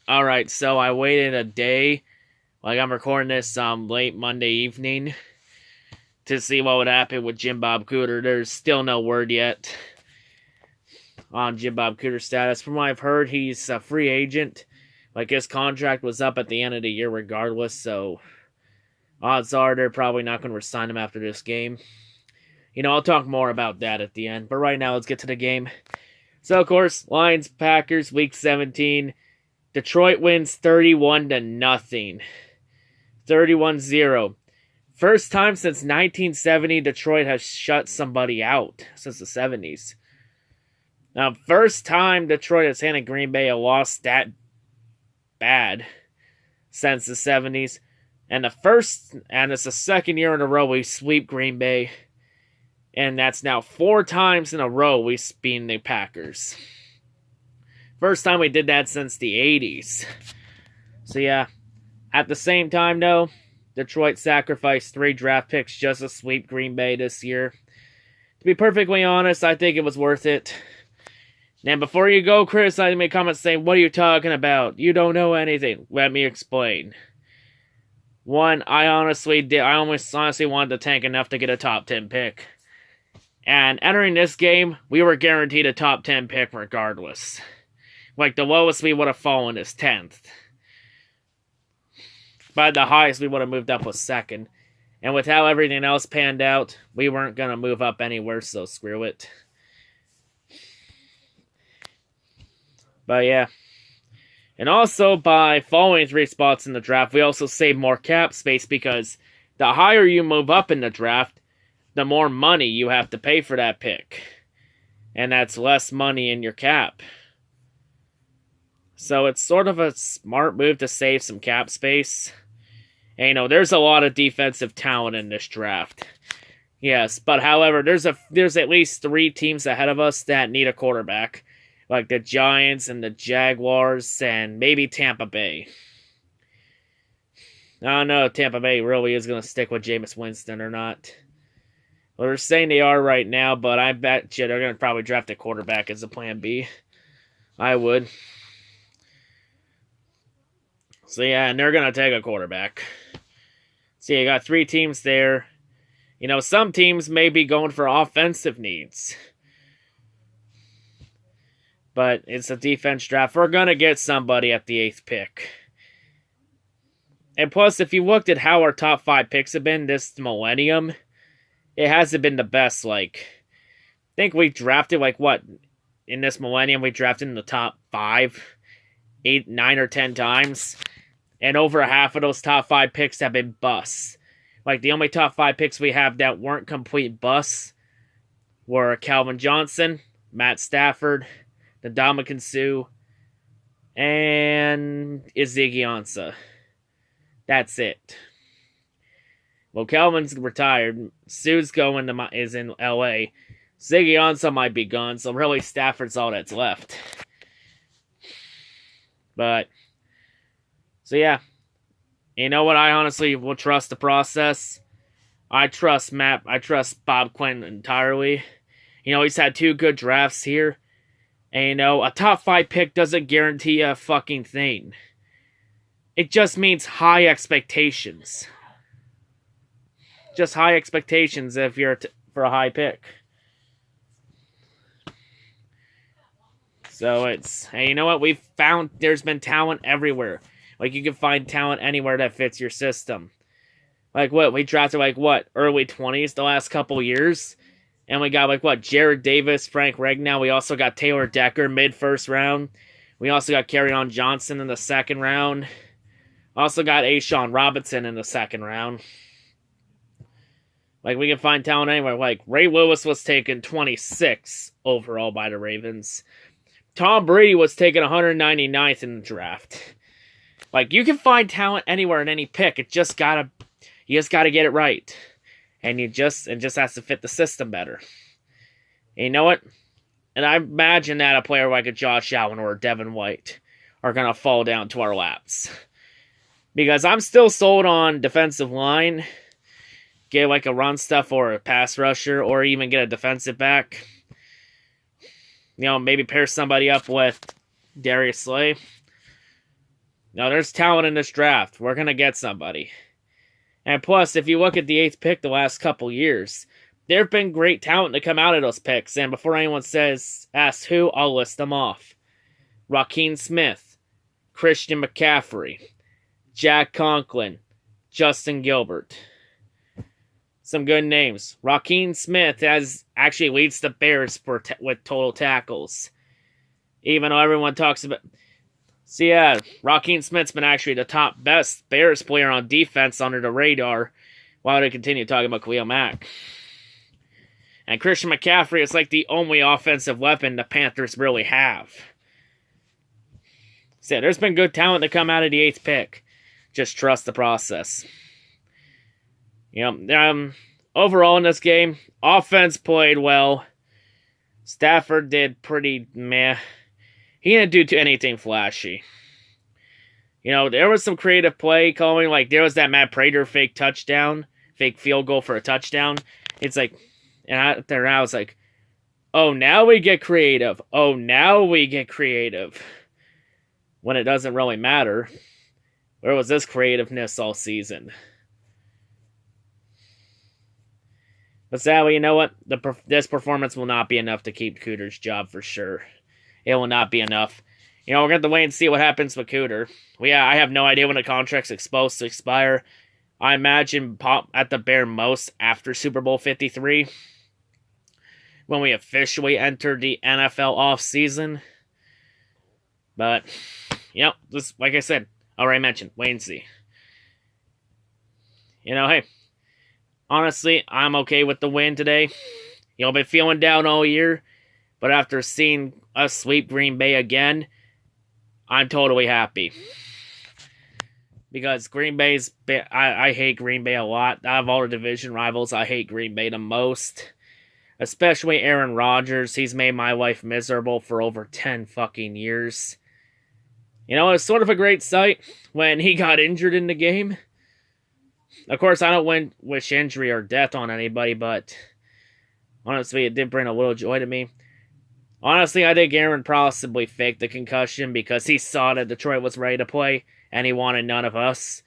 Alright, so I waited a day, like I'm recording this late Monday evening, to see what would happen with Jim Bob Cooter. There's still no word yet on Jim Bob Cooter's status. From what I've heard, he's a free agent. Like, his contract was up at the end of the year regardless, so odds are they're probably not going to resign him after this game. I'll talk more about that at the end, but right now let's get to the game. So, of course, Lions-Packers, Week 17. Detroit wins 31-0. 31-0. First time since 1970 Detroit has shut somebody out since the 70s. Now, first time Detroit has handed Green Bay a loss that bad since the 70s. And it's the second year in a row we sweep Green Bay. And that's now 4 times in a row we've beaten the Packers. First time we did that since the 80s. So yeah, at the same time though, Detroit sacrificed 3 draft picks just to sweep Green Bay this year. To be perfectly honest, I think it was worth it. And before you go criticizing me, comments saying, "What are you talking about? You don't know anything." Let me explain. One, I honestly wanted to tank enough to get a top 10 pick. And entering this game, we were guaranteed a top 10 pick regardless. Like, the lowest we would have fallen is 10th. But the highest we would have moved up was 2nd. And with how everything else panned out, we weren't going to move up anywhere, so screw it. But yeah. And also, by falling 3 spots in the draft, we also save more cap space because the higher you move up in the draft, the more money you have to pay for that pick. And that's less money in your cap. So it's sort of a smart move to save some cap space. And there's a lot of defensive talent in this draft. Yes, but however, there's at least 3 teams ahead of us that need a quarterback. Like the Giants and the Jaguars and maybe Tampa Bay. I don't know if Tampa Bay really is going to stick with Jameis Winston or not. Well, they're saying they are right now, but I bet you they're going to probably draft a quarterback as a plan B. I would. So yeah, and they're going to take a quarterback. So you got 3 teams there. Some teams may be going for offensive needs. But it's a defense draft. We're going to get somebody at the 8th pick. And plus, if you looked at how our top 5 picks have been this millennium, it hasn't been the best. I think we drafted, in this millennium, we drafted in the top 5, 8, 9, or 10 times. And over half of those top 5 picks have been busts. The only top 5 picks we have that weren't complete busts were Calvin Johnson, Matt Stafford, Ndamukong Suh, and Ezekiel Ansah. That's it. Well, Calvin's retired. Suh's is in LA. Ezekiel Ansah might be gone, so really Stafford's all that's left. But, so yeah. You know what? I honestly will trust the process. I trust Bob Quinn entirely. He's had 2 good drafts here. And a top 5 pick doesn't guarantee a fucking thing. It just means high expectations. Just high expectations if you're for a high pick. So hey, you know what? We've found there's been talent everywhere. You can find talent anywhere that fits your system. We drafted early 20s the last couple years. And we got, Jared Davis, Frank Regnow. We also got Taylor Decker mid-first round. We also got Kerryon Johnson in the 2nd round. Also got A'Shawn Robinson in the 2nd round. We can find talent anywhere. Ray Lewis was taken 26 overall by the Ravens. Tom Brady was taken 199th in the draft. You can find talent anywhere in any pick. You just gotta get it right. And it just has to fit the system better. And you know what? And I imagine that a player like a Josh Allen or a Devin White are going to fall down to our laps. Because I'm still sold on defensive line. Get a run stuff or a pass rusher. Or even get a defensive back. Maybe pair somebody up with Darius Slay. Now, there's talent in this draft. We're going to get somebody. And plus, if you look at the 8th pick the last couple years, there have been great talent to come out of those picks. And before anyone asks who, I'll list them off. Raheem Smith, Christian McCaffrey, Jack Conklin, Justin Gilbert. Some good names. Raheem Smith actually leads the Bears with total tackles. Even though everyone talks about... So yeah, Raheem Smith's been actually the top best Bears player on defense under the radar. Why would I continue talking about Khalil Mack? And Christian McCaffrey is like the only offensive weapon the Panthers really have. So yeah, there's been good talent to come out of the 8th pick. Just trust the process. Overall in this game, offense played well. Stafford did pretty meh. He didn't do anything flashy. There was some creative play calling. Like, there was that Matt Prater fake field goal for a touchdown. It's like, and I was like, oh, now we get creative. Oh, now we get creative. When it doesn't really matter. Where was this creativeness all season? But sadly, you know what? This performance will not be enough to keep Cooter's job for sure. It will not be enough. We're going to have to wait and see what happens with Cooter. I have no idea when the contract's supposed to expire. I imagine at the bare most after Super Bowl 53. When we officially enter the NFL offseason. But, just like I said, already mentioned, wait and see. Hey, honestly, I'm okay with the win today. I've been feeling down all year. But after seeing us sweep Green Bay again, I'm totally happy. Because Green Bay's... I hate Green Bay a lot. Out of all the division rivals, I hate Green Bay the most. Especially Aaron Rodgers. He's made my life miserable for over 10 fucking years. It was sort of a great sight when he got injured in the game. Of course, I don't wish injury or death on anybody, but... honestly, it did bring a little joy to me. Honestly, I think Aaron possibly faked the concussion because he saw that Detroit was ready to play and he wanted none of us.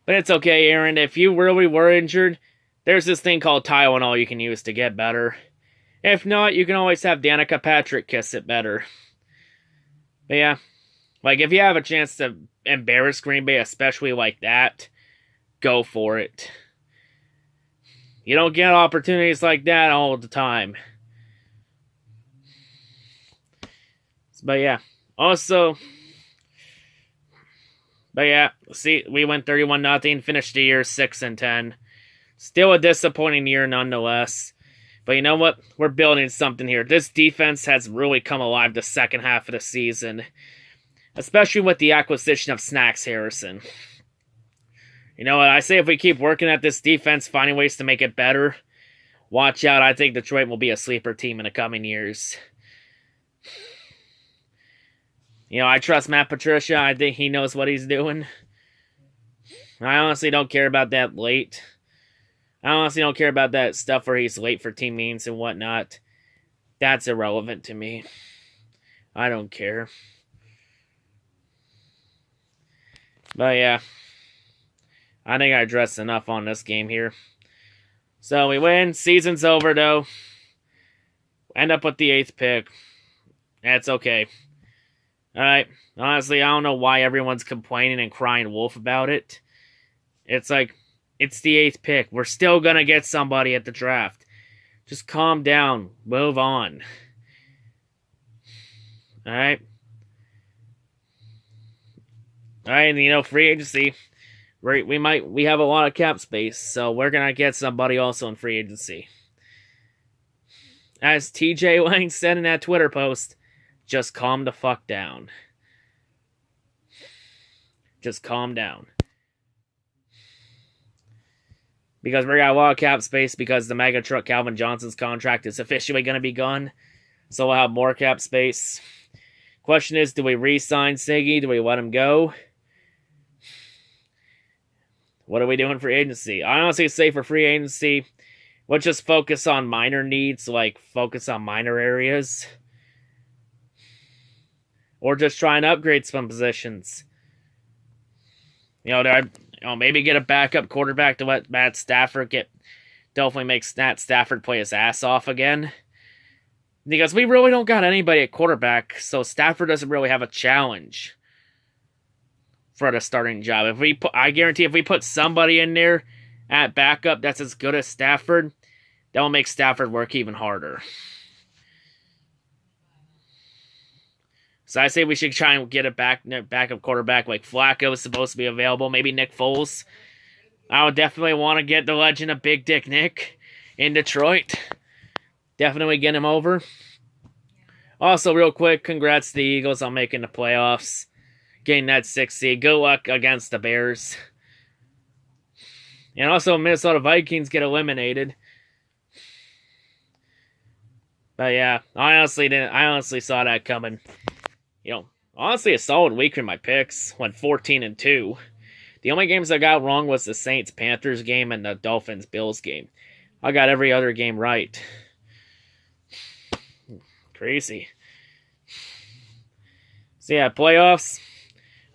But it's okay, Aaron. If you really were injured, there's this thing called Tylenol you can use to get better. If not, you can always have Danica Patrick kiss it better. But yeah, if you have a chance to embarrass Green Bay, especially like that, go for it. You don't get opportunities like that all the time. But yeah, see, we went 31-0, finished the year 6-10. Still a disappointing year nonetheless. But you know what? We're building something here. This defense has really come alive the second half of the season. Especially with the acquisition of Snacks Harrison. You know what? I say if we keep working at this defense, finding ways to make it better, watch out. I think Detroit will be a sleeper team in the coming years. I trust Matt Patricia. I think he knows what he's doing. I honestly don't care about that late. I honestly don't care about that stuff where he's late for team meetings and whatnot. That's irrelevant to me. I don't care. But yeah. I think I addressed enough on this game here. So we win. Season's over though. End up with the 8th pick. That's okay. Alright. Honestly, I don't know why everyone's complaining and crying wolf about it. It's like, it's the 8th pick. We're still gonna get somebody at the draft. Just calm down. Move on. Alright. Alright, free agency. We have a lot of cap space, so we're gonna get somebody also in free agency. As TJ Lang said in that Twitter post, just calm the fuck down. Just calm down. Because we got a lot of cap space because the mega truck Calvin Johnson's contract is officially going to be gone. So we'll have more cap space. Question is, do we re-sign Siggy? Do we let him go? What are we doing for agency? I honestly say for free agency, we'll just focus on minor needs, like focus on minor areas. or just try and upgrade some positions. Maybe get a backup quarterback to let Matt Stafford definitely makes Matt Stafford play his ass off again. Because we really don't got anybody at quarterback, so Stafford doesn't really have a challenge for the starting job. I guarantee if we put somebody in there at backup that's as good as Stafford, that will make Stafford work even harder. So I say we should try and get a backup quarterback like Flacco is supposed to be available. Maybe Nick Foles. I would definitely want to get the legend of Big Dick Nick in Detroit. Definitely get him over. Also, real quick, congrats to the Eagles on making the playoffs. Getting that 6th seed. Good luck against the Bears. And also, Minnesota Vikings get eliminated. But yeah, I honestly saw that coming. Honestly, a solid week for my picks. Went 14-2. The only games I got wrong was the Saints-Panthers game and the Dolphins-Bills game. I got every other game right. Crazy. So yeah, playoffs.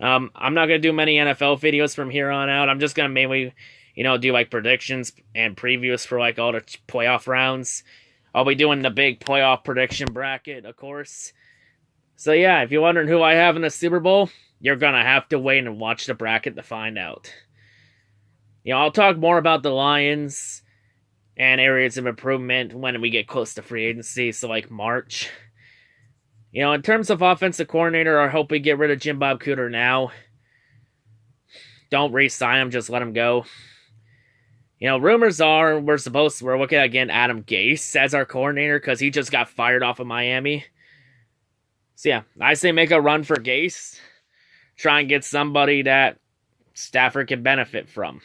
I'm not going to do many NFL videos from here on out. I'm just going to mainly, do like predictions and previews for like all the playoff rounds. I'll be doing the big playoff prediction bracket, of course. So yeah, if you're wondering who I have in the Super Bowl, you're going to have to wait and watch the bracket to find out. I'll talk more about the Lions and areas of improvement when we get close to free agency, so like March. In terms of offensive coordinator, I hope we get rid of Jim Bob Cooter now. Don't re-sign him, just let him go. Rumors are we're looking at getting Adam Gase as our coordinator because he just got fired off of Miami. So yeah, I say make a run for Gase. Try and get somebody that Stafford can benefit from.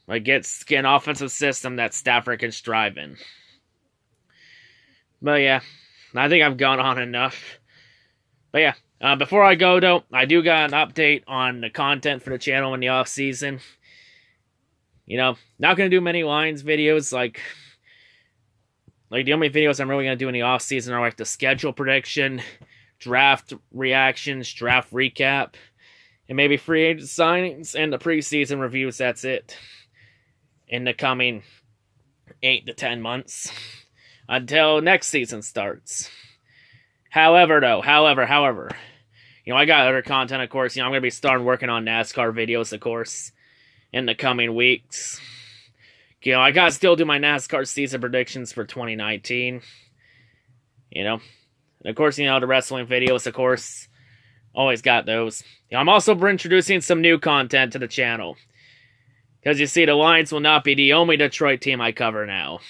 Like get an offensive system that Stafford can strive in. But yeah, I think I've gone on enough. But yeah, before I go though, I do got an update on the content for the channel in the off season. Not gonna do many Lions videos. Like the only videos I'm really gonna do in the off season are like the schedule prediction, draft reactions, draft recap, and maybe free agent signings and the preseason reviews. That's it. In the coming 8 to 10 months until next season starts. However, I got other content, of course. I'm going to be starting working on NASCAR videos, of course, in the coming weeks. I got to still do my NASCAR season predictions for 2019. And of course, the wrestling videos, of course, always got those. I'm also introducing some new content to the channel. Because you see, the Lions will not be the only Detroit team I cover now.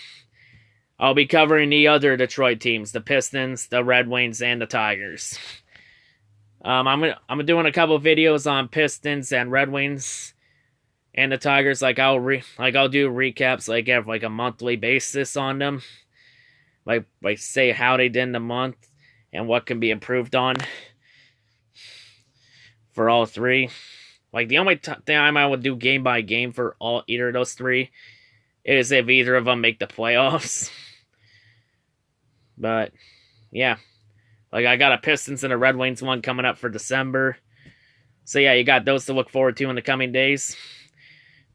I'll be covering the other Detroit teams, the Pistons, the Red Wings, and the Tigers. I'm doing a couple videos on Pistons and Red Wings and the Tigers. I'll do recaps like a monthly basis on them. Like say how they did in the month and what can be improved on for all three. The only time I would do game by game for either of those three is if either of them make the playoffs. But, yeah. I got a Pistons and a Red Wings one coming up for December. So, yeah, you got those to look forward to in the coming days.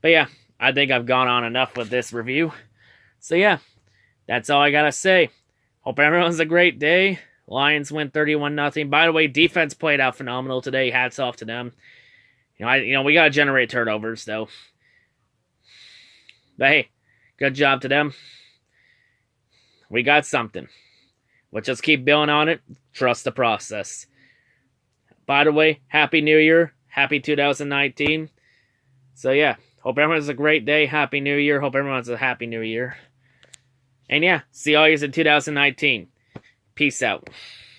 But, yeah, I think I've gone on enough with this review. So, yeah, that's all I got to say. Hope everyone's a great day. Lions win 31-0. By the way, defense played out phenomenal today. Hats off to them. We gotta generate turnovers, though. But hey, good job to them. We got something. We'll just keep building on it. Trust the process. By the way, Happy New Year. Happy 2019. So yeah, hope everyone has a great day. Happy New Year. Hope everyone has a Happy New Year. And yeah, see all you in 2019. Peace out.